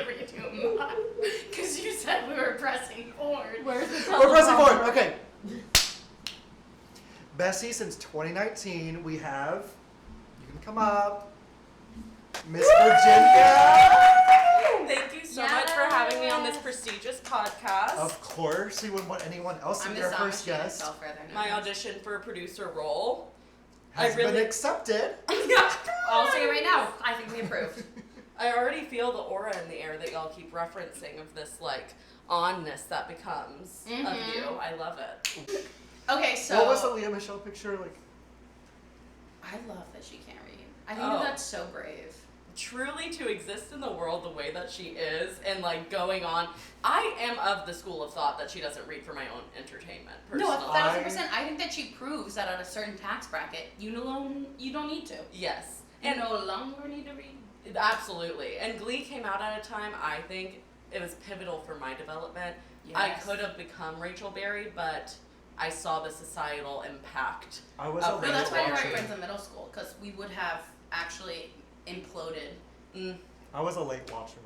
redo them because you said we were pressing forward. We're pressing forward. Okay. Bessie, since 2019, we have. You can come up, Miss Virginia. Thank you so much for having me on this prestigious podcast. Of course, we wouldn't want anyone else to be our first guest. My audition for a producer role Has been accepted. I'll say it right now. I think we approved. I already feel the aura in the air that y'all keep referencing of this like onness that becomes of you. I love it. Okay, so What was the Leah Michelle picture like? I love that she can't read. I think that's so brave. Truly to exist in the world the way that she is and like going on. I am of the school of thought that she doesn't read for my own entertainment, personally. No, 1,000%. I think that she proves that at a certain tax bracket, you don't need to. Yes. You no longer need to read. Absolutely. And Glee came out at a time, I think it was pivotal for my development. Yes. I could have become Rachel Berry, but I saw the societal impact. I was of a No, that's why we weren't watcher. friends in middle school, because we would have actually imploded. I was a late watcher.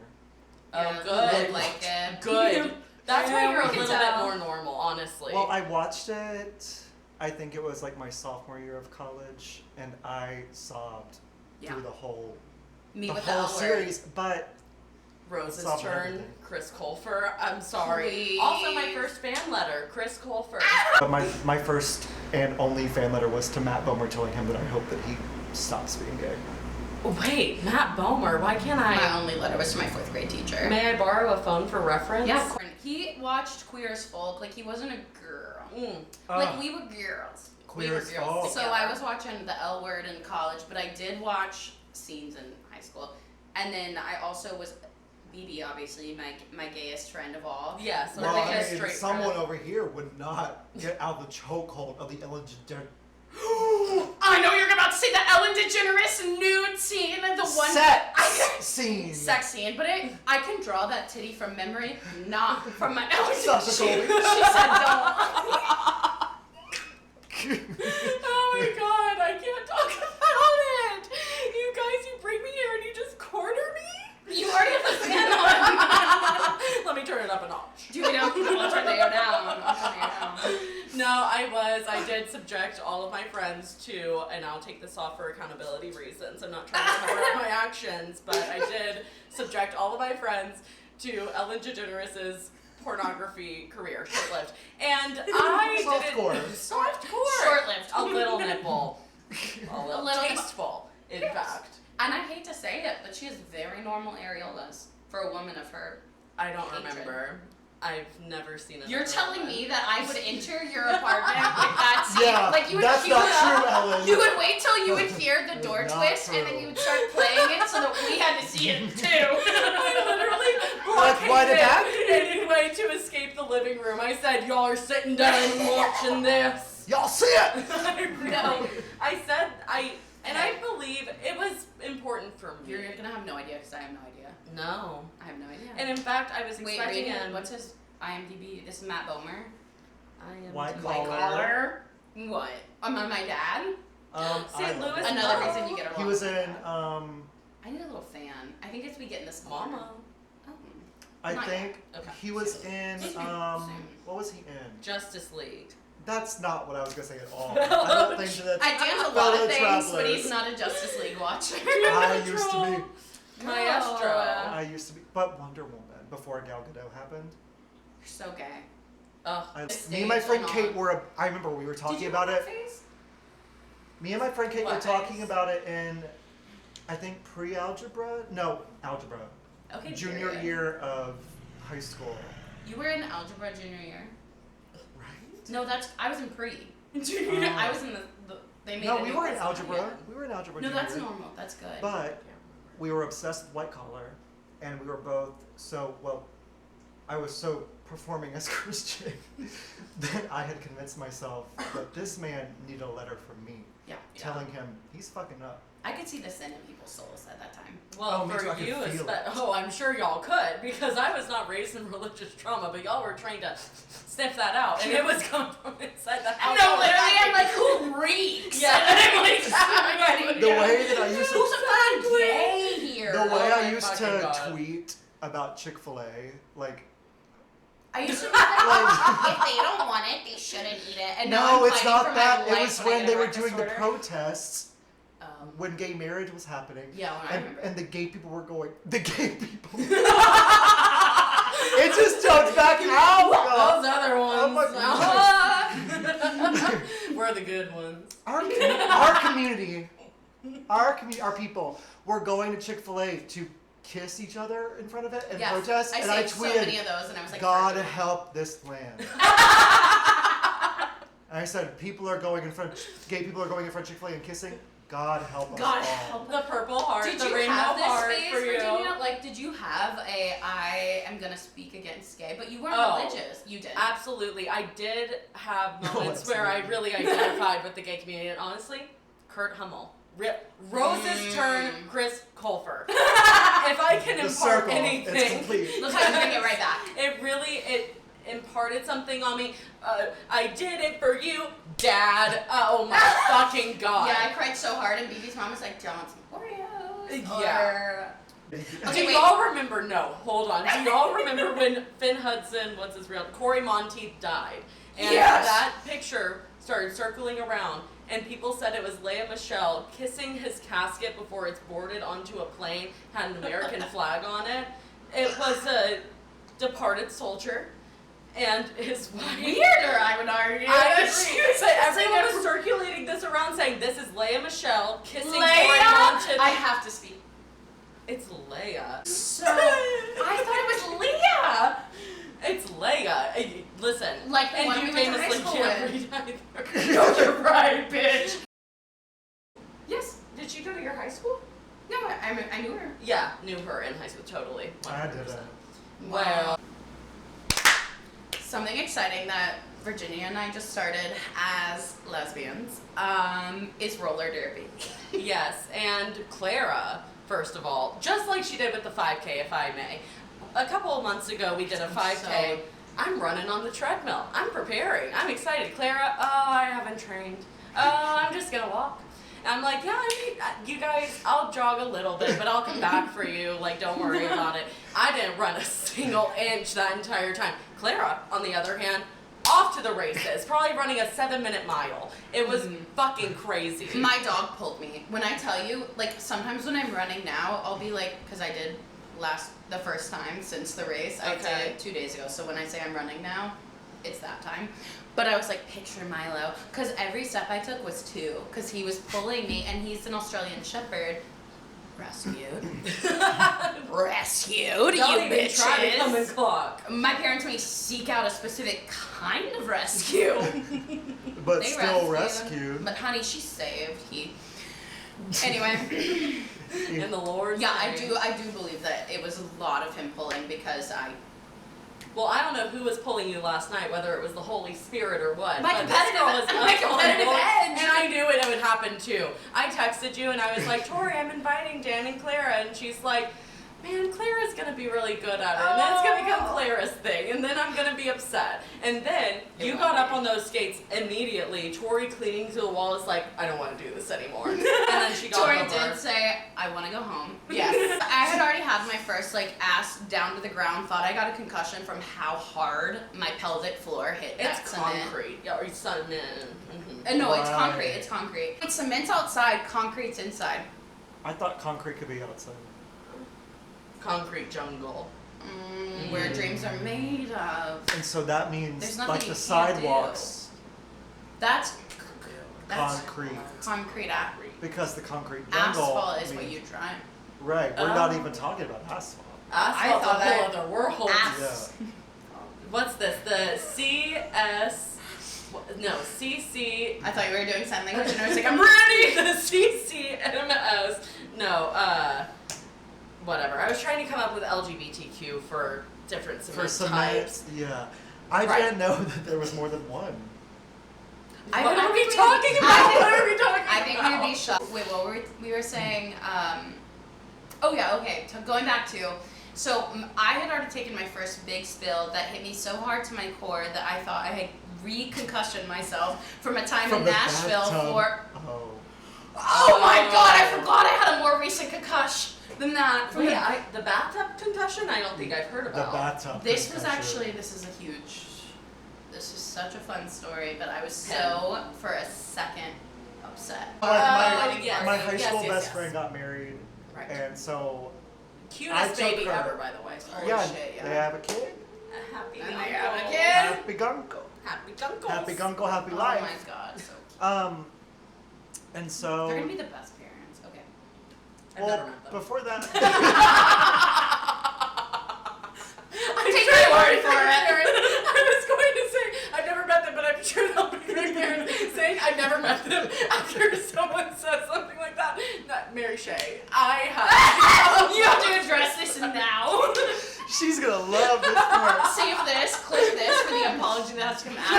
Oh, Yeah, good. Like, Good. That's why you're a we can little bit tell. more normal, honestly. Well, I watched it. I think it was like my sophomore year of college, and I sobbed through the whole series. But Rose's Stop turn, everything. Chris Colfer. I'm sorry. Please. Also, my first fan letter, Chris Colfer. But my first and only fan letter was to Matt Bomer telling him that I hope that he stops being gay. Wait, Matt Bomer. Why can't I? My only letter was to my 4th grade teacher. May I borrow a phone for reference? Yeah, of course. He watched Queer as Folk like he wasn't a girl. Like we were girls. Queer as Folk. So I was watching the L Word in college, but I did watch scenes in high school. And then I also was BB, obviously, my gayest friend of all. Yes. Well, like I a mean, straight someone friend. over here would not get out of the chokehold of the Ellen DeGeneres I know you're about to say the Ellen DeGeneres nude scene, the one scene. sex scene, but I can draw that titty from memory, not from my Ellen Sasha DeGeneres. Colby. She said don't. Oh my god, I can't talk about it. You guys, you bring me here and you just corner me? You already have the fan on. Let me turn it up a notch. Do we know? I'll turn it down. I'll turn it down. No, I did subject all of my friends to, and I'll take this off for accountability reasons. I'm not trying to cover up my actions, but I did subject all of my friends to Ellen DeGeneres' pornography career, short-lived. And I didn't... Softcore. Short-lived. A little nipple. A little little- tasteful, in fact. And I hate to say it, but she has very normal areolas for a woman of her. I don't Hatred. remember. I've never seen it. You're telling me that I would enter your apartment with that scene? Yeah, like you would that's queue not it up. true, Ellen. You would wait till you would hear the That's door not twist, and true. then you would start playing it so that we had to see it too. I literally Like, why did that? any way to escape the living room. I said, y'all are sitting down and watching this. Y'all see it? No, I said, and I believe it was important for me. You're gonna have no idea because I have no idea. No. I have no idea. And in fact, I was Wait, expecting read him. what's his IMDb? This is Matt Bomer. I am White too- collar. What? Am I my dad? St. Louis. Another reason you get along. He was with in, that. I need a little fan. I think it's we get in this corner. Mama. Oh. I Not think Okay. he was in, Soon. what was he in? Justice League. That's not what I was gonna say at all. I don't think that's. I dance a lot Fellow of things, but travelers. he's not a Justice League watcher. I used to be. Maestro. I used to be, but Wonder Woman before Gal Gadot happened. You're so gay. Ugh. Me and my friend Stage Kate and were. I remember we were talking about it. Me and my friend Kate were What talking face? about it in, I think pre-algebra. No, algebra. Okay. Junior period. year of high school. You were in algebra junior year. Right? No, I was in pre. Oh. I was in the they made. No, a we new were in class. algebra. Yeah. We were in algebra. No, junior that's year. normal. That's good. But we were obsessed with white collar, and we were both I was so performing as Christian that I had convinced myself that this man needed a letter from me, Yeah. telling him he's fucking up. I could see the sin in people's souls at that time. Well, Oh, me too, I for could you, feel it. I'm sure y'all could, because I was not raised in religious trauma, but y'all were trained to sniff that out, and it was coming from inside the house. No, literally, I'm like, who reeks? Yeah. I'm like, The way that I used to who's a fucking gay here? The way Oh I my used fucking to God. tweet about Chick-fil-A. Like, I used to think that if they don't want it, they shouldn't eat it. And now no, I'm it's fighting not for my that. It life was I when get they a were breakfast doing the order. protests when gay marriage was happening. Yeah, when I remember. And the gay people were going. The gay people. It just jumped back out. Those other ones. Oh my God. We're the good ones. Our community, our people were going to Chick-fil-A to kiss each other in front of it and Yes, protest. I and I saved tweeted, so many of those, and I was like, God "Virgin." help this land. And I said, gay people are going in front of Chick-fil-A and kissing. God help us God all. help. The purple heart, Did the you rainbow have this heart phase, for you. Virginia? Like, did you have I am gonna speak against gay, but you weren't religious. You did. Absolutely. I did have moments Oh, where I absolutely. really identified with the gay community, and honestly, Kurt Hummel. Rose's turn, Chris Colfer. If I can The impart circle, it's anything, complete. Look how you bring it right back. it imparted something on me. I did it for you, Dad. Oh my fucking God. Yeah, I cried so hard, and BB's mom was like, "Do you want some Oreos?" Yeah. Or... Do Okay, wait. y'all remember? No, hold on. Do y'all remember when Finn Hudson, what's his real, Corey Monteith died, and Yes! that picture started circling around, and people said it was Leia Michelle kissing his casket before it's boarded onto a plane, had an American flag on it. It was a departed soldier and his wife. Weirder, I would argue. I agree. So everyone was circulating this around saying this is Leia Michelle kissing Corey Leia. Monteith. I have to speak. It's Leia. So I thought it was Leah. It's Leia. Listen, Like the and one you we went to high famously school can't with. read either. No, you're right, bitch. Yes. Did she go to your high school? No, I knew her. Yeah, knew her in high school, totally. 100%. I didn't. Well, Something exciting that Virginia and I just started as lesbians is roller derby. yes, and Clara, first of all, just like she did with the 5K, if I may. A couple of months ago, we did a 5K. I'm running on the treadmill. I'm preparing. I'm excited. Clara, oh, I haven't trained. Oh, I'm just gonna walk. And I'm like, yeah, you guys, I'll jog a little bit, but I'll come back for you. Like, don't worry about it. I didn't run a single inch that entire time. Clara, on the other hand, off to the races, probably running a 7-minute mile. It was fucking crazy. My dog pulled me. When I tell you, like, sometimes when I'm running now, I'll be like, because I did the first time since the race. I Okay. did it 2 days ago. So when I say I'm running now, it's that time. But I was like, picture Milo. Because every step I took was 2. Because he was pulling me, and he's an Australian Shepherd. Rescued. Rescued, Don't you even bitches. try to come and clock. My parents may seek out a specific kind of rescue. But They still rescued. rescued. But honey, she saved. Anyway. In the Lord's Yeah, name. I do believe that it was a lot of him pulling because Well, I don't know who was pulling you last night, whether it was the Holy Spirit or what. My but competitive- this girl was my up on competitive board, edge. and I knew it would happen too. I texted you and I was like, Tori, I'm inviting Dan and Clara, and she's like, man, Clara's gonna be really good at it, and then it's gonna become Clara's thing, and then I'm gonna be upset. And then you got up on those skates immediately. Tori clinging to the wall is like, I don't want to do this anymore. And then she got Tori over. did say, I want to go home. Yes. I had already had my first ass down to the ground. Thought I got a concussion from how hard my pelvic floor hit that It's cement. concrete. Yeah, or cement. No, it's Right. concrete. It's concrete. It's cement's outside, concrete's inside. I thought concrete could be outside. Concrete jungle. Where dreams are made of. And so that There's means nothing like you the can't sidewalks, That's concrete. concrete. Because the concrete jungle. Asphalt is what means- you drive. Right. We're not even talking about asphalt. Asphalt's thought a whole that- other world. Yeah. What's this? The CC. I thought you were doing sign language, and I was like, I'm ready. The CCMS. No, whatever. I was trying to come up with LGBTQ for different For cement cement, types. yeah. I Right. didn't know that there was more than one. I What think are we we'd- talking I about? think- What are we talking I think about? we'd be shocked. Wait, what were we were saying? Oh yeah, okay. Going back to, so I had already taken my first big spill that hit me so hard to my core that I thought I had re-concussioned myself from a time From in the Nashville bathtub. for. Oh. Oh my god! I forgot I had a more recent concussion. than that. Wait, the bathtub concussion? I don't think I've heard The about. bathtub. This was concussion. actually, this is such a fun story, but I was so, for a second, upset. Like yes, my high yes, school yes, best yes. friend got married, Right. and so I Cutest took baby her. ever, by the way. Holy yeah, shit, yeah. they have a kid. A happy And gunkle. they have a kid. Happy gunkle. Happy gunkles. Happy gunkle, happy Oh life. my god, so cute. And so. They're gonna be the best parents. Okay. I've well, never met them. before that. Take my word for it. I was going to say I've never met them, but I'm sure they'll be great parents. Saying I've never met them after someone says something like that. Not Mary Shay. I have. You have to address this now. She's gonna love this part. Save this, clip this for the apology that has to come after.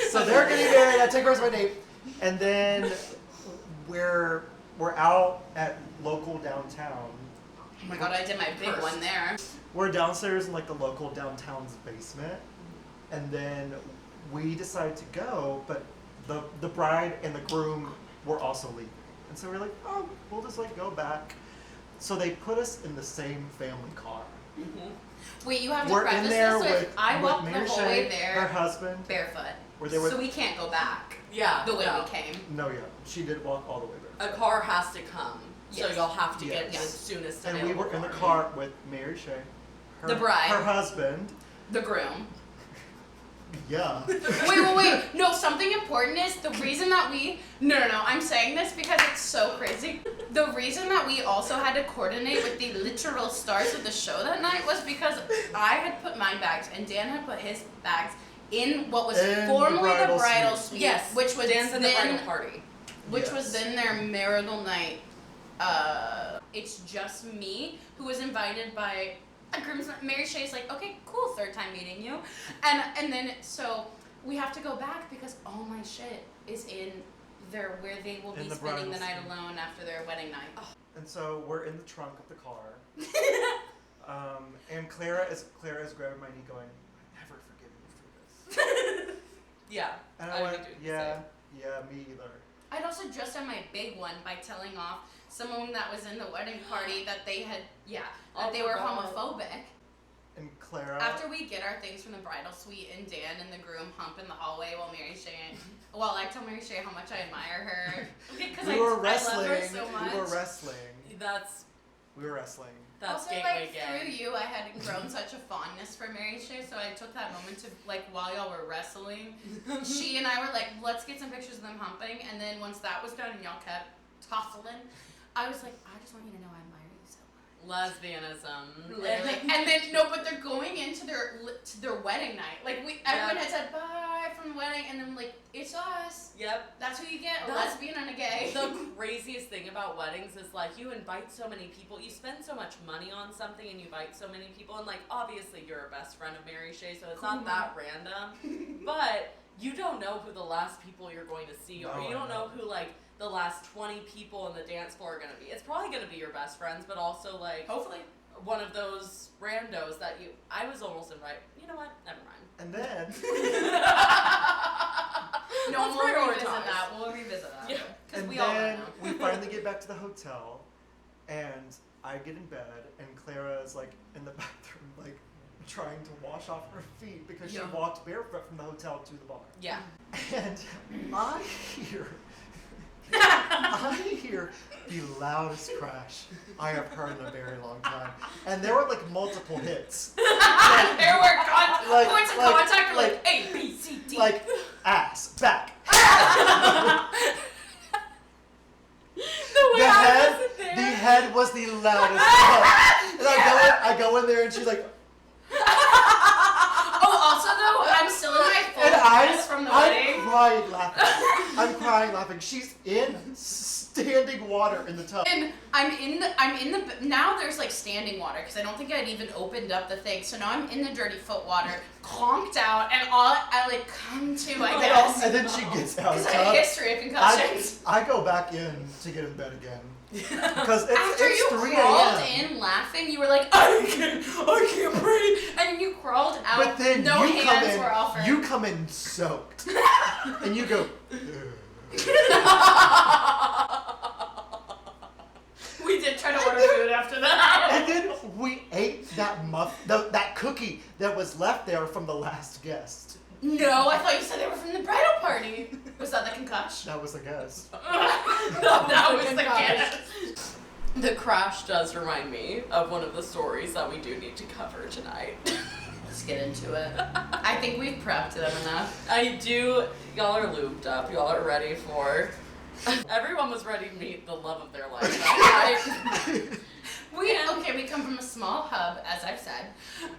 So they're getting married. I take her as my date, and then we're out at local downtown. Oh my god, I did my big one there. We're downstairs in like the local downtown's basement, and then we decided to go, but the bride and the groom were also leaving, and so we're like, oh, we'll just like go back. So they put us in the same family car. Wait, you have to We're preface in there this with, with I walked Mary the whole way Shay, her there husband. barefoot. Were they with? So we can't go back Yeah. the way no. we came. No, yeah, she did walk all the way A back. car has to come, so Yes. you'll have to get Yes. the soonest And available we were in the car. car with Mary Shay, her, The bride. her husband. The groom. Yeah. Wait. No, something important is the reason that we. No. I'm saying this because it's so crazy. The reason that we also had to coordinate with the literal stars of the show that night was because I had put my bags and Dan had put his bags in what was In the formerly the bridal bridal suite. suite. Yes, Which was Dan's in the then, bridal party. which was Yes. then their marital night. It's just me who was invited by a groomsman. Mary Shay's like, okay, cool, third time meeting you, and then so we have to go back because all my shit is in their where they will In be the spending the bridal night suite. alone after their wedding night. And so we're in the trunk of the car. And Clara is grabbing my knee going, I never forgive you for this. Yeah. And I I would went, do the yeah, me either. I'd also just done my big one by telling off someone that was in the wedding party that they had that they were homophobic. And Clara. After we get our things from the bridal suite and Dan and the groom hump in the hallway while I tell Mary Shay how much I admire her because we were I wrestling. love her so much. We were wrestling. That's We were wrestling. Also, gateway like gang. through you, I had grown such a fondness for Mary Shay, so I took that moment to while y'all were wrestling, she and I were like, let's get some pictures of them humping, and then once that was done and y'all kept tussling, I was like, I just want you to know I admire you so much. Lesbianism. Literally. And then no, but they're going into their wedding night. Like everyone had said bye from the wedding, and then like it's us. Yep. That's who you get, a That's- lesbian and a gay. The craziest thing about weddings is like you invite so many people, you spend so much money on something and you invite so many people, and like obviously you're a best friend of Mary Shay, so it's not that random. But you don't know who the last people you're going to see are. No, You don't I know. know who like the last 20 people in the dance floor are gonna be. It's probably gonna be your best friends, but also like Hopefully. one of those randos that I was almost invited. You know what? Never mind. And then No, Let's we'll revisit prioritize. that. We'll revisit that. Yeah. Because and we all then know. we finally get back to the hotel, and I get in bed, and Clara is like in the bathroom, like trying to wash off her feet because she Yeah. walked barefoot from the hotel to the bar. Yeah. And I hear the loudest crash I have heard in a very long time, and there were like multiple hits, There were Like- points of like- contact were like like- A, B, C, D. like ass, back. The way The I head, wasn't there. the head was the loudest one. And I go in there, and she's like, Oh, also though, I'm still in my full and dress from the I'm wedding. crying laughing. I'm crying laughing. She's in standing water in the tub. And now there's like standing water because I don't think I'd even opened up the thing. So now I'm in the dirty foot water, conked out, and all I like come to, I guess. And then she gets out of Because the I have a tub. history of concussions. I go back in to get in bed again. Because After it's you 3 crawled a.m. in laughing, you were like, I can't breathe, and you crawled out. But then no you hands were offered. you come in soaked. And you go, "Ugh." that was left there from the last guest. No, I thought you said they were from the bridal party. Was that the concussion? That was the guest. That was the guest. The crash does remind me of one of the stories that we do need to cover tonight. Let's get into it. I think we've prepped them enough. I do. Y'all are lubed up. Y'all are ready for. Everyone was ready to meet the love of their life that night. We come from a small hub, as I've said,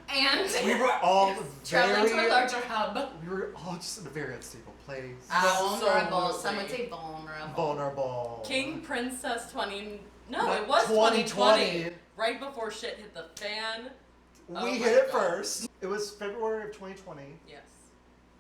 and We were all traveling to a very. larger hub. We were all just in a very unstable place. Vulnerable. Absolutely. Some would say vulnerable. Vulnerable. King Princess 20. No, No, it was 2020. 2020. Right before shit hit the fan. We Oh hit my it God. first. It was February of 2020. Yes.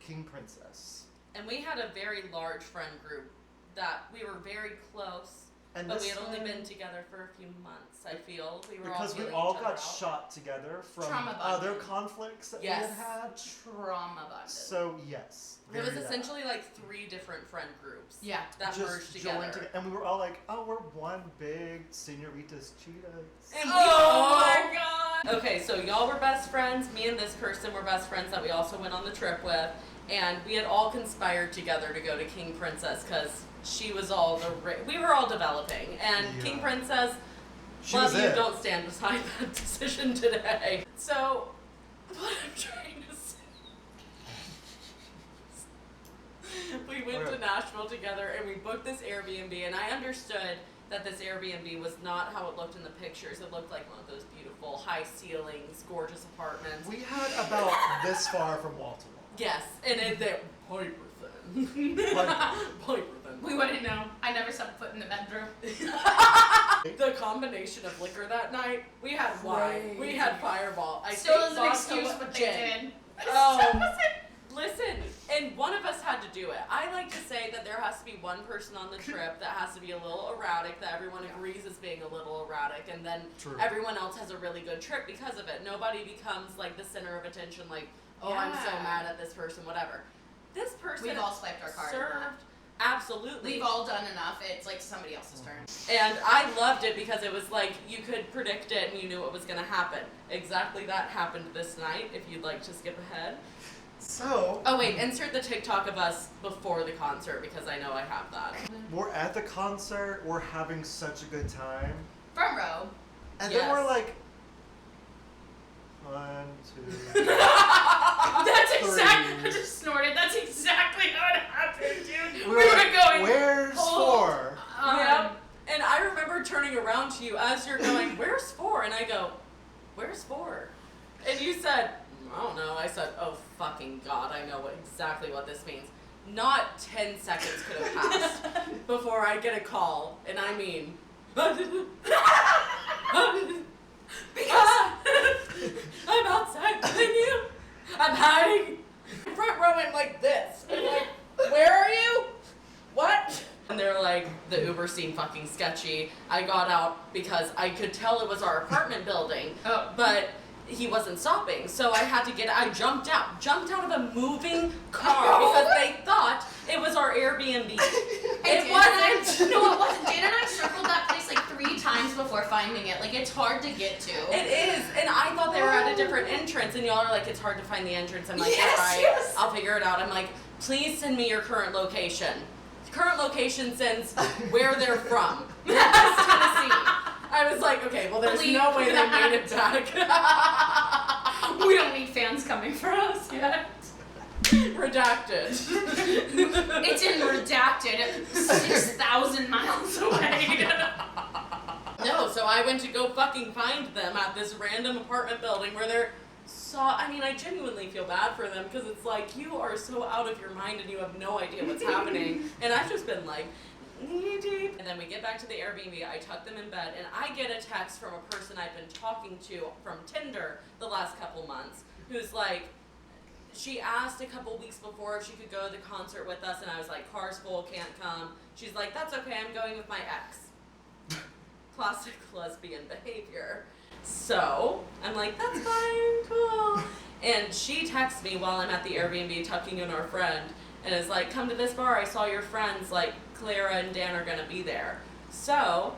King Princess. And we had a very large friend group that we were very close, And but this we had only time, been together for a few months. I feel we were because all we feeling all each other got out. shot together from Trauma other bonding. conflicts that Yes. we had had. Trauma bonded. So yes, It was very that. essentially like 3 different friend groups Yeah. that just merged joined together. together, and we were all like, "Oh, we're one big Señoritas Cheetahs." And Oh my god! Okay, so y'all were best friends. Me and this person were best friends that we also went on the trip with, and we had all conspired together to go to King Princess because she was all we were all developing, and Yeah. King Princess. She Love was you, it. don't stand beside that decision today. So, what I'm trying to say. We went to Okay. Nashville together and we booked this Airbnb, and I understood that this Airbnb was not how it looked in the pictures. It looked like one of those beautiful, high ceilings, gorgeous apartments. We had about this far from wall to wall. Yes, and they're piper thin. Like, Piper thin. We wouldn't know. I never stepped foot in the bedroom. The combination of liquor that night, we had wine, we had Fireball. I Still think doesn't vodka excuse with what they gin. did. Oh, listen, and one of us had to do it. I like to say that there has to be one person on the trip that has to be a little erratic, that everyone agrees is being a little erratic, and then True. everyone else has a really good trip because of it. Nobody becomes like the center of attention, like, oh, I'm so Yeah. mad at this person, whatever. This person We've all swiped our card. served, absolutely. We've all done enough. It's like somebody else's turn. And I loved it because it was like you could predict it and you knew what was going to happen. Exactly that happened this night, if you'd like to skip ahead. so Oh wait, insert the TikTok of us before the concert because I know I have that. we're at the concert. We're having such a good time, Front row. and Yes. then we're like, 1, 2. That's exactly. I Three. just snorted. That's exactly how it happened, dude. We We're were like, going. Where's hold. 4? Yep. And I remember turning around to you as you're going, where's 4? And I go, where's 4? And you said, I don't know. I said, oh fucking God, I know exactly what this means. Not 10 seconds could have passed before I get a call, and I mean, Because I'm outside with you. I'm hiding. Front row went like this. I'm like, where are you? What? And they're like, the Uber seemed fucking sketchy. I got out because I could tell it was our apartment building, Oh. but he wasn't stopping. So I had to I jumped out of a moving car because they thought it was our Airbnb. It wasn't. No, it wasn't. Jane and I circled that place like 3 times before finding it. Like, it's hard to get to. It is, and I thought they were at a different entrance, and y'all are like, it's hard to find the entrance. I'm like, Yes, alright, yes. I'll figure it out. I'm like, please send me your current location. Current location sends where they're from. Memphis, Tennessee. I was like, okay, well, there's Believe no way they that. made it back. We don't need fans coming for us yet. Redacted. It's in redacted 6,000 miles away. No, so I went to go fucking find them at this random apartment building where they're I mean, I genuinely feel bad for them because it's like, you are so out of your mind and you have no idea what's happening. And I've just been like, knee deep. And then we get back to the Airbnb, I tuck them in bed, and I get a text from a person I've been talking to from Tinder the last couple months who's like, she asked a couple weeks before if she could go to the concert with us, and I was like, car's full, can't come. She's like, that's okay, I'm going with my ex. Classic lesbian behavior. So, I'm like, that's fine, cool. And she texts me while I'm at the Airbnb tucking in our friend, and is like, come to this bar, I saw your friends, like, Clara and Dan are gonna be there. So,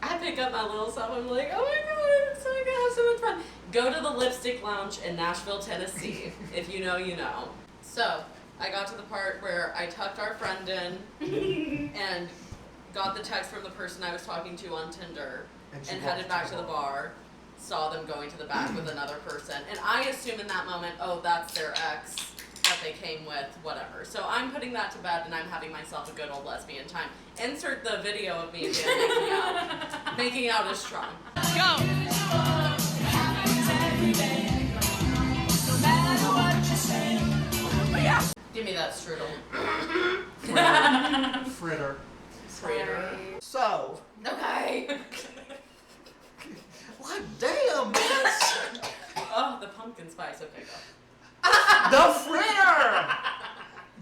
I pick up my little self. I'm like, oh my god, so I gotta have so much fun. Go to the Lipstick Lounge in Nashville, Tennessee. If you know, you know. So I got to the part where I tucked our friend in and got the text from the person I was talking to on Tinder and headed back to the bar. Saw them going to the back with another person, and I assume in that moment, oh, that's their ex that they came with, whatever. So I'm putting that to bed, and I'm having myself a good old lesbian time. Insert the video of me and Dan making out. Making out is strong. Go! Give me that strudel. Fritter. Fritter. So, Okay. like, damn, bitch. Oh, the pumpkin spice. Okay, go. The fritter.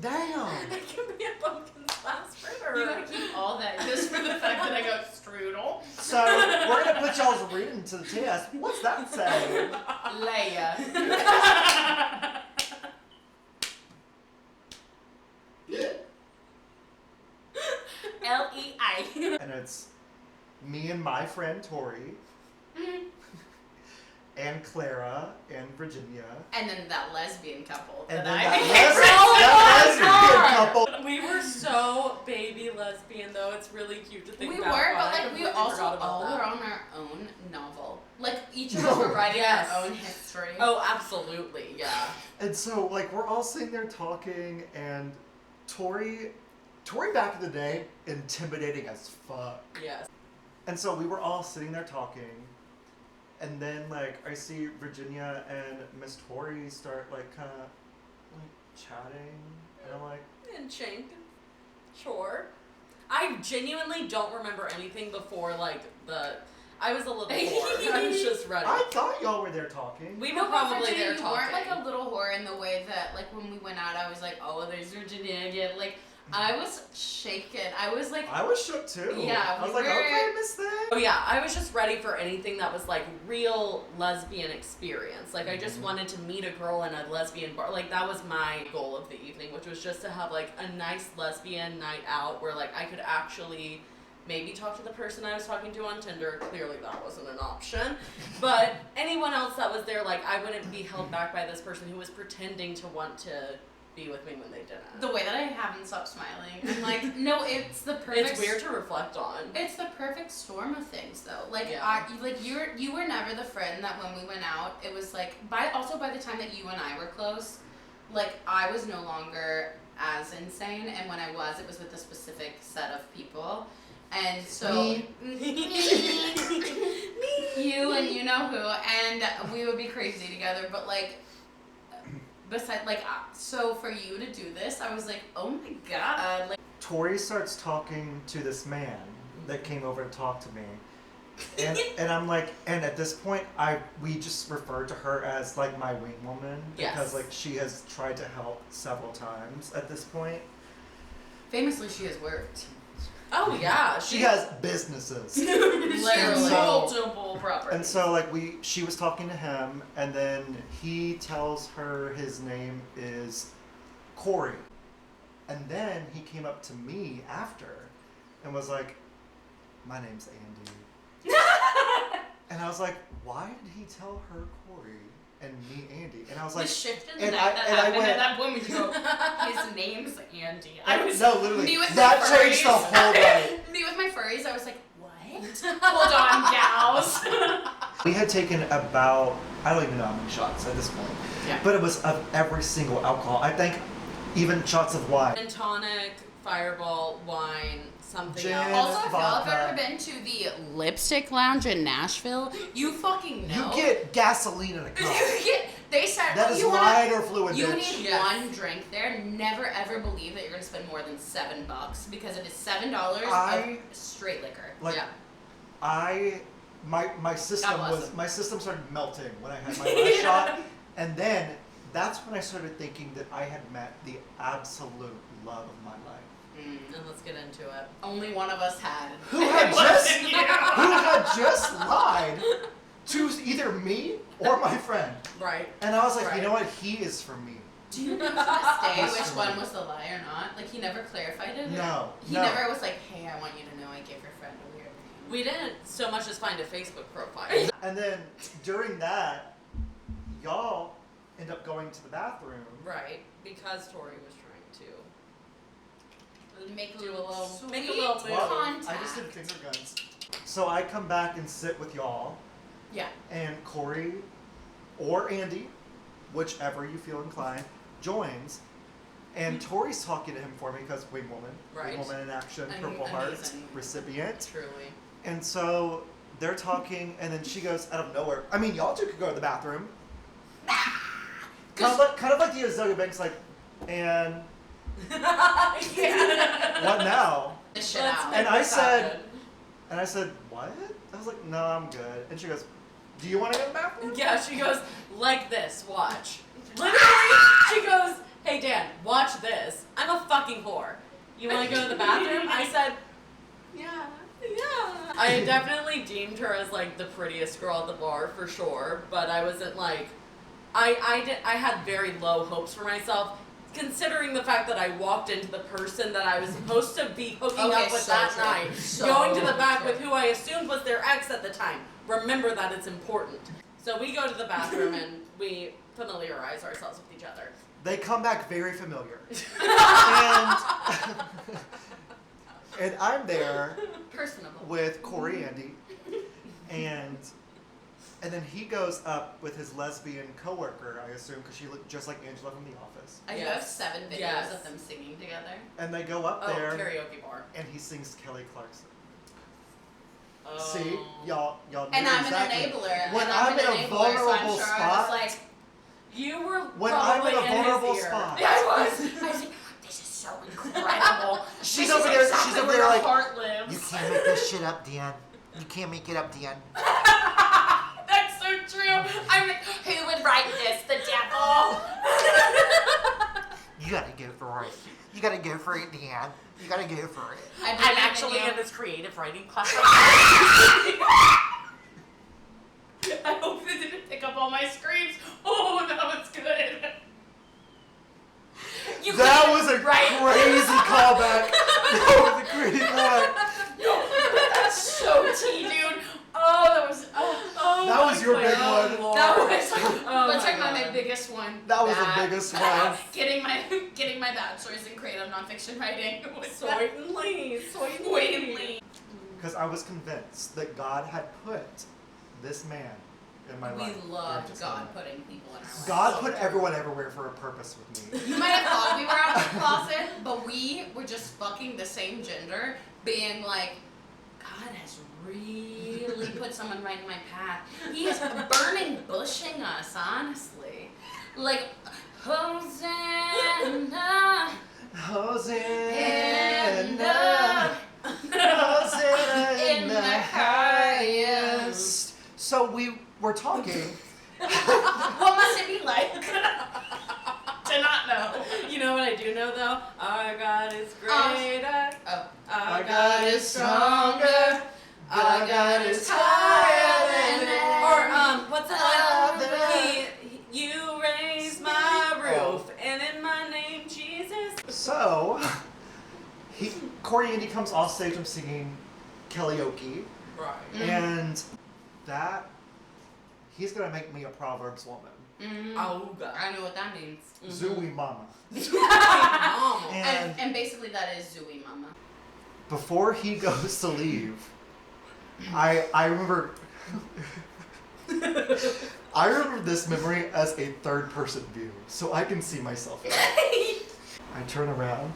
Damn. It can be a pumpkin spice fritter. You gotta keep all that just for the fact that I go strudel. So, we're gonna put y'all's reading to the test. What's that say? Leia. L-E-I. And it's me and my friend Tori, and Clara, and Virginia. And then that lesbian couple And that then I that lesbian couple. We were so baby lesbian, though. It's really cute to think We about. were, but I like we completely also forgot about all that. were on our own novel. Like each of us were writing Yes. our own history. Oh, absolutely, yeah. And so, like, we're all sitting there talking, and Tori back in the day, intimidating as fuck. Yes. And so we were all sitting there talking, and then, like, I see Virginia and Miss Tori start, like, kind of, like, chatting, and I'm like, And Chink. Sure. I genuinely don't remember anything before, like, I was a little bored. I was just ready. I thought y'all were there talking. We were No, but probably Virginia, there you talking. weren't like a little whore in the way that, like, when we went out, I was like, oh, there's Virginia again. Like, I was shaken. I was like, I was shook too. Yeah, I was we like, were- okay, Miss Thing. Oh yeah, I was just ready for anything that was like real lesbian experience. Like I just wanted to meet a girl in a lesbian bar. Like that was my goal of the evening, which was just to have like a nice lesbian night out where like I could actually maybe talk to the person I was talking to on Tinder. Clearly that wasn't an option. But anyone else that was there, like I wouldn't be held back by this person who was pretending to want to be with me when they didn't. the way that I haven't stopped smiling. I'm like, no, it's the perfect. It's weird to reflect on. It's the perfect storm of things, though. Like, Yeah. you were never the friend that when we went out, it was like. By the time that you and I were close, like I was no longer as insane, and when I was, it was with a specific set of people, and so Me. you and you know who, and we would be crazy together, but like. Besides, like, so for you to do this, I was like, oh my god, like. Tori starts talking to this man that came over to talk to me. And I'm like, and at this point, we just refer to her as like my wing woman because Yes. like she has tried to help several times at this point. Famously, she has worked. Oh yeah, She has businesses. Literally. So- Multiple properties. And so like she was talking to him, and then he tells her his name is Corey. And then he came up to me after and was like, my name's Andy. And I was like, why did he tell her Corey and me Andy? And I was like, the shift in the and night that and I happened went- at that point when you go, his name's Andy. I was no, literally, me with that my changed the furries. whole night. Me with my furries, I was like, what? Hold on, gals. We had taken about, I don't even know how many shots at this point, Yeah. but it was of every single alcohol. I think even shots of wine. and tonic, fireball, wine, something Gin. else. Also, if y'all have Vodka. ever been to the Lipstick Lounge in Nashville, you fucking know. You get gasoline in a cup. They said, That oh, is you wanna- lighter fluid, You bitch. need Yes. one drink there. Never ever believe that you're gonna spend more than $7 because it is $7 I- of straight liquor. Like, Yeah. my system God bless him. my system started melting when I had my last shot, and then that's when I started thinking that I had met the absolute love of my life. And let's get into it. Only one of us had. Who had It just wasn't you. who had just lied to either me or my friend, Right. and I was like, you Right. know what, he is for me. Do you know to this day Yes, which right. one was the lie or not? Like he never clarified it. No, He no. never was like, hey, I want you to know I gave your friend a weird name. We didn't so much as find a Facebook profile. And then during that, y'all end up going to the bathroom. Right, because Tori was trying to Make a do a little little, sweet make a little move. contact. I just did finger guns. So I come back and sit with y'all, Yeah. and Corey or Andy, whichever you feel inclined, joins. And Tori's talking to him for me because wing woman, Right. wing woman in action, Am- Purple Heart amazing. recipient. Truly. And so they're talking, and then she goes out of nowhere. I mean, y'all two could go to the bathroom. kind of like the Azoga Banks, like, and Yeah. what now? The shit Let's out. make And I this said- happen. And I said, what? I was like, no, I'm good. And she goes, do you want to go to the bathroom? Yeah, she goes, like this, watch. Literally, she goes, hey Dan, watch this. I'm a fucking whore. You wanna go to the bathroom? I said, yeah. I definitely deemed her as like the prettiest girl at the bar for sure, but I wasn't like, I had very low hopes for myself, considering the fact that I walked into the person that I was supposed to be hooking Okay, up with so that true. night, So going to the back true. with who I assumed was their ex at the time. Remember that it's important. So we go to the bathroom and we familiarize ourselves with each other. They come back very familiar. And I'm there Personable. with Corey Andy, and then he goes up with his lesbian coworker, I assume, because she looked just like Angela from The Office. I do Yes. have 7 videos Yes. of them singing together. And they go up Oh, there, karaoke bar. and he sings Kelly Clarkson. Oh. See, y'all knew And I'm exactly. an enabler. When and I'm an in a enabler, vulnerable so I'm sure I spot, was like, You were When I'm probably in a vulnerable his ear. spot. yeah, I was. I was like, this is so incredible. She's This over is there. exactly She's over where there the like, heart lives. You can't make this shit up, Dan. You can't make it up, Dan. That's so true. I'm like, who would write this? The devil. You gotta go for it. You gotta go for it, Dan. You gotta go for it. I'm actually in this creative writing class. I hope they didn't pick up all my screams. Oh, that was good. You that couldn't was a write- crazy callback. That was a crazy callback. No, that's so tea, dude. Oh, that was. Oh, That was your big Oh, one. Lord. that was. Oh Let's my talk about my God. biggest one. That was That. the biggest one. Getting my bachelor's in creative nonfiction writing. Was that- Certainly. Wait. Because I was convinced that God had put this man in my life. We loved Just God kidding. putting people in our lives. God put everyone everywhere for a purpose with me. You might have thought we were out of the closet, but we were just fucking the same gender, being like, God has really put someone right in my path. He is burning bushing us, honestly. Like, Hosanna, Hosanna, Hosanna in the highest. So we were talking. What must it be like to not know? You know what I do know though? Our God is greater. Oh, Our God is stronger. our God is higher than Or what's that? Other. You raised my roof, and in my name, Jesus. So, Corey Andy comes off stage. I'm singing karaoke, Right. and that he's gonna make me a Proverbs woman. Oh God. I know what that means. Zooey mama. Mama. And And basically that is Zooey Mama. before he goes to leave, I remember I remember this memory as a third person view, so I can see myself in it. I turn around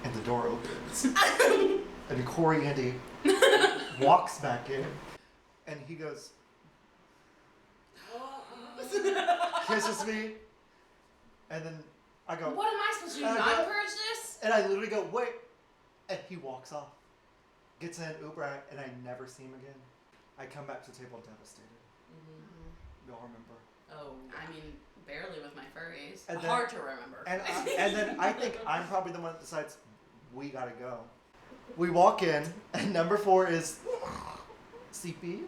and the door opens. And Corey Andy walks back in and he goes, kisses me, and then I go, What am I supposed to do? I Not go- encourage this? and I literally go, wait, and he walks off, gets in an Uber, and I never see him again. I come back to the table devastated. Y'all remember? Oh, I mean, barely with my furries. And then, Hard to remember. and then I think I'm probably the one that decides we gotta go. We walk in, and number 4 is CP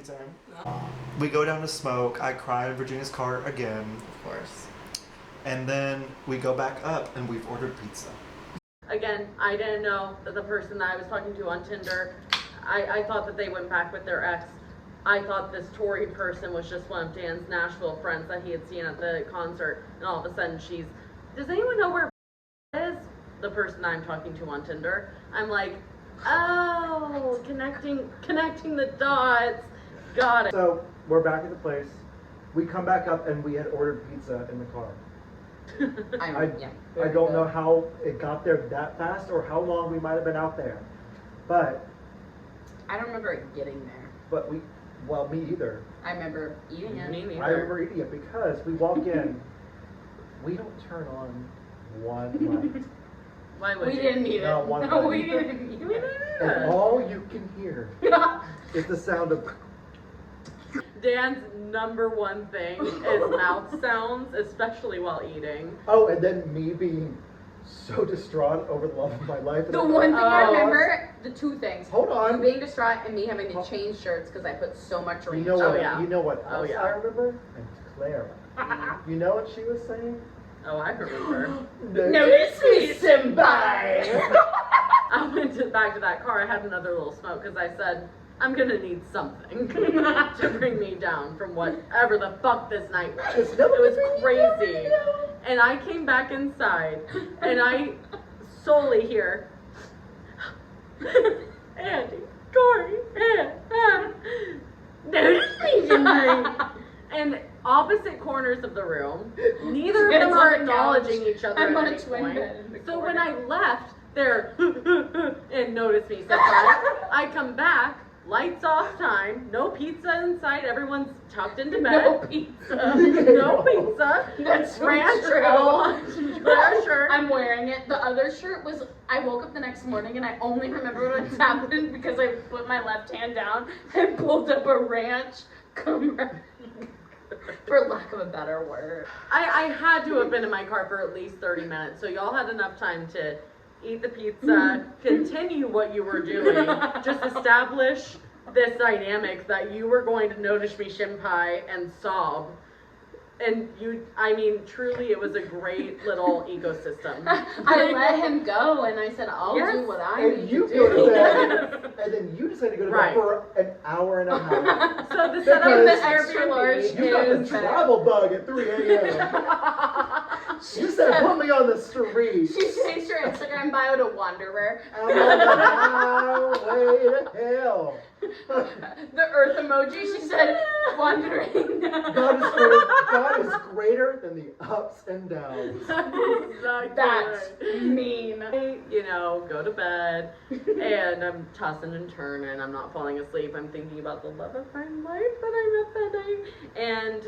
time. We go down to smoke. I cry in Virginia's car again, Of course. and then we go back up, and we've ordered pizza. Again, I didn't know that the person that I was talking to on Tinder, I thought that they went back with their ex. I thought this Tori person was just one of Dan's Nashville friends that he had seen at the concert, and all of a sudden she's, does anyone know where is? The person I'm talking to on Tinder. I'm like, oh, connecting the dots. Got it. So we're back at the place. We come back up and we had ordered pizza in the car. I don't know how it got there that fast or how long we might have been out there. But I don't remember it getting there. me either. I remember eating it. Me neither. I remember eating it because we walk in, we don't turn on one light. Why would We you? didn't eat it. Not one No, light. we didn't eat it. And all you can hear is the sound of Dan's number one thing is mouth sounds, especially while eating. oh, and then me being so distraught over the love of my life. The one thing I Oh. remember, the two things. Hold You on. being distraught and me having to change shirts because I put so much ranch. You know what? Oh, yeah. You know what Oh, else yeah. I remember? And Clara. You know what she was saying? Oh, I remember. Notice me, senpai. I went back to that car. I had another little smoke because I said, I'm gonna need something to bring me down from whatever the fuck this night was. It's It never was been crazy. And I came back inside and I solely hear Andy, Corey, notice me tonight. And opposite corners of the room, neither of them It's are on the acknowledging each other I'm at on a any twin point. bed in the So corner. when I left, they're and notice me sometimes. I come back, lights off time, no pizza in sight, everyone's tucked into bed. No pizza. No pizza. That's so Ranch true. on their shirt. I'm wearing it. The other shirt was, I woke up the next morning and I only remember what's happened because I put my left hand down and pulled up a ranch commercial. For lack of a better word. I had to have been in my car for at least 30 minutes, so y'all had enough time to eat the pizza, continue what you were doing, just establish this dynamic that you were going to notice me shinpai and sob. And truly it was a great little ecosystem. I let him go and I said, I'll Yes. do what I And need you to go to do. bed, and then you decide to go to Right. bed for an hour and a half. So the Because setup the that extra large is You got the travel bug at 3 a.m. You said put me on the street. She changed her Instagram bio to Wanderer. I'm on the highway to hell. The earth emoji, she said, wandering. God is greater than the ups and downs. That's mean. I, go to bed and I'm tossing and turning. I'm not falling asleep. I'm thinking about the love of my life that I met that day. And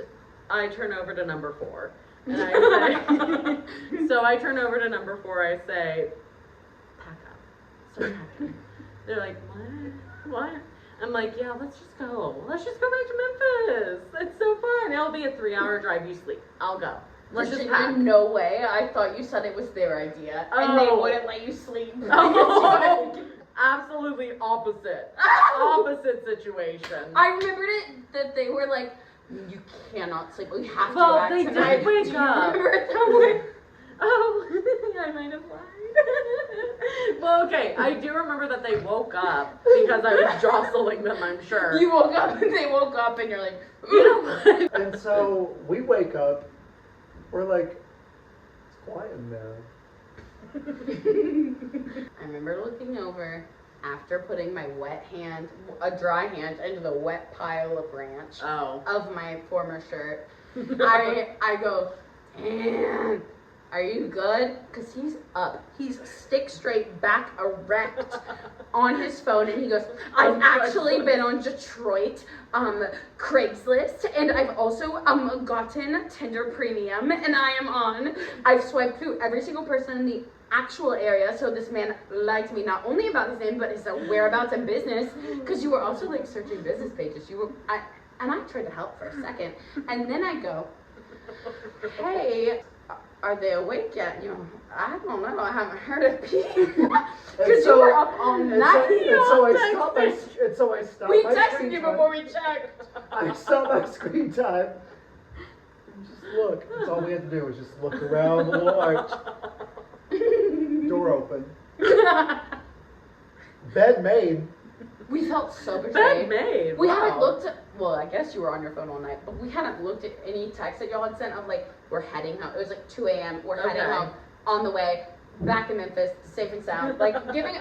I turn over to number 4. And I say, so I turn over to number 4. I say, pack up. Start packing. They're like, what? I'm like, yeah, let's just go. Let's just go back to Memphis. It's so fun. It'll be a 3-hour drive. You sleep. I'll go. Let's just pack. No way. I thought you said it was their idea. And they Oh. wouldn't let you sleep. Oh, absolutely opposite. Opposite situation. I remembered it that they were like, you cannot sleep. We have to Well, go back they tonight. did wake Do you up. remember it that way? Oh, I might have lied. Well, okay, I do remember that they woke up because I was jostling them, I'm sure. You woke up and they woke up and you're like, You know what? And so we wake up, we're like, it's quiet in there. I remember looking over after putting my a dry hand into the wet pile of ranch Oh. of my former shirt. I go, Dan, are you good? Because he's up. He's stick straight, back erect on his phone. And he goes, I've actually been on Detroit, Craigslist, and I've also gotten Tinder Premium, and I've swiped through every single person in the actual area, so this man lied to me not only about his name, but his whereabouts and business, because you were also like searching business pages. And I tried to help for a second, and then I go, hey, are they awake yet? And you know, I don't know, I haven't heard a peep. Because you were up all night. And so I stopped We my texted screen you time. before we checked. I stopped my screen time and just look. That's all we had to do was just look around the little arch. Door open. Bed made. We felt so betrayed. Bed made. We wow. hadn't looked at, well, I guess you were on your phone all night, but we hadn't looked at any texts that y'all had sent of like, we're heading home. It was like 2 a.m. We're heading Okay. home, on the way, back in Memphis, safe and sound. Like, giving,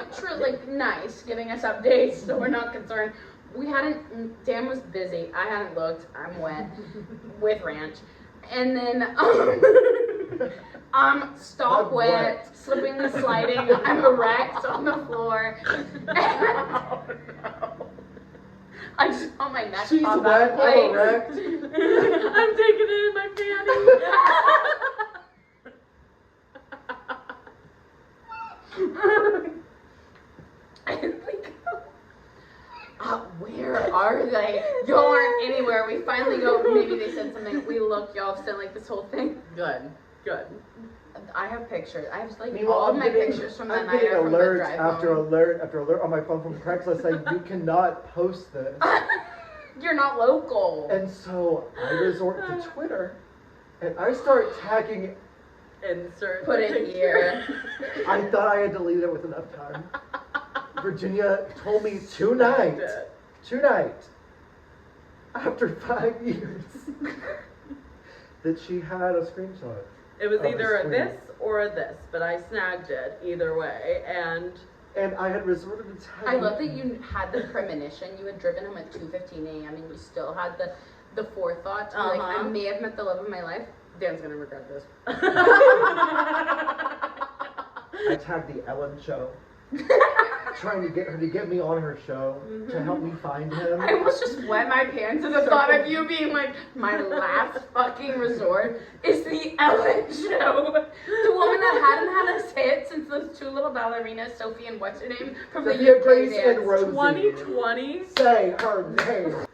nice, giving us updates so we're not concerned. We hadn't, Dan was busy. I hadn't looked. I'm wet with ranch. And then, I'm stock I'm wet, slipping and sliding. I'm erect on the floor. Oh, no. I just felt my neck She's pop wet, out. I'm erect. I'm taking it in my And we go, where are they? Y'all aren't anywhere. We finally go, maybe they said something. We look, y'all have sent like this whole thing. Good. Good. I have pictures. I have like Meanwhile, all of I'm my getting- pictures from that I'm night getting are from the alert drive after home. alert after alert on my phone from Craigslist saying you cannot post this. You're not local. And so I resort to Twitter and I start tagging. Insert. Put the it picture. here. I thought I had deleted it with enough time. Virginia told me Snagged tonight, after 5 years, that she had a screenshot. It was Of the either a screen. this or a this, but I snagged it either way, and And I had resorted to I tagging. love that you had the premonition. You had driven home at 2:15 a.m. and you still had the forethought to be like, I Uh-huh. may have met the love of my life. Dan's gonna regret this. I tagged the Ellen show, trying to get her to get me on her show to help me find him. I almost just wet my pants at the thought of you being like, my last fucking resort is the Ellen show. The woman that hadn't had a hit since those two little ballerinas, Sophie and what's her name, from the Sophia UK Grace dance. and Rosie. 2020. Say her name.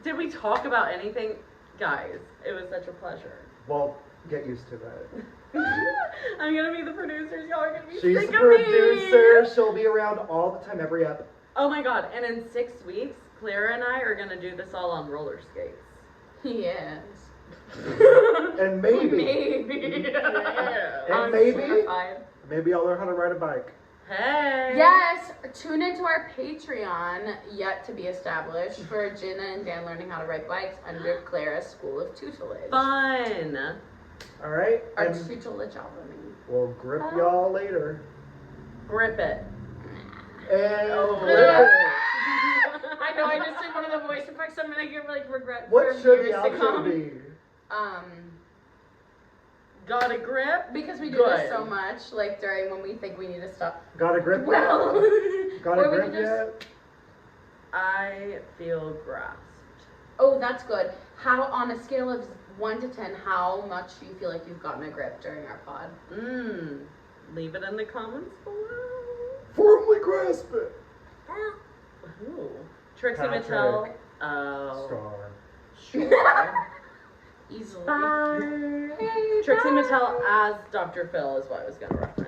Did we talk about anything, guys? It was such a pleasure. Well, get used to that. I'm gonna be the producers. Y'all are gonna be She's sick the of me. producer. She'll be around all the time, every ep. Oh my god! And in 6 weeks, Clara and I are gonna do this all on roller skates. Yes. And maybe, Yeah. And I'm maybe- terrified. maybe I'll learn how to ride a bike. Hey. Yes, tune into our Patreon, yet to be established, for Jenna and Dan learning how to ride bikes under Clara's School of Tutelage. Fun. All right? Our And tutelage album. we'll grip y'all later. Grip it. And Oh. grip it. I know, I just did one of the voice effects. I'm gonna get like regret What for should the years to outro come. be? Got a grip? Because we do Good. this so much, like during when we think we need to stop. Got a grip Well, yet? Got or a we grip could just- yet? I feel grasped. Oh, that's good. How, on a scale of 1 to 10, how much do you feel like you've gotten a grip during our pod? Leave it in the comments below. Firmly grasp it. Ooh. Trixie Patrick. Mattel. Oh. Star. Sure. Easily. Bye. Trixie Mattel as Dr. Phil is what I was gonna reference.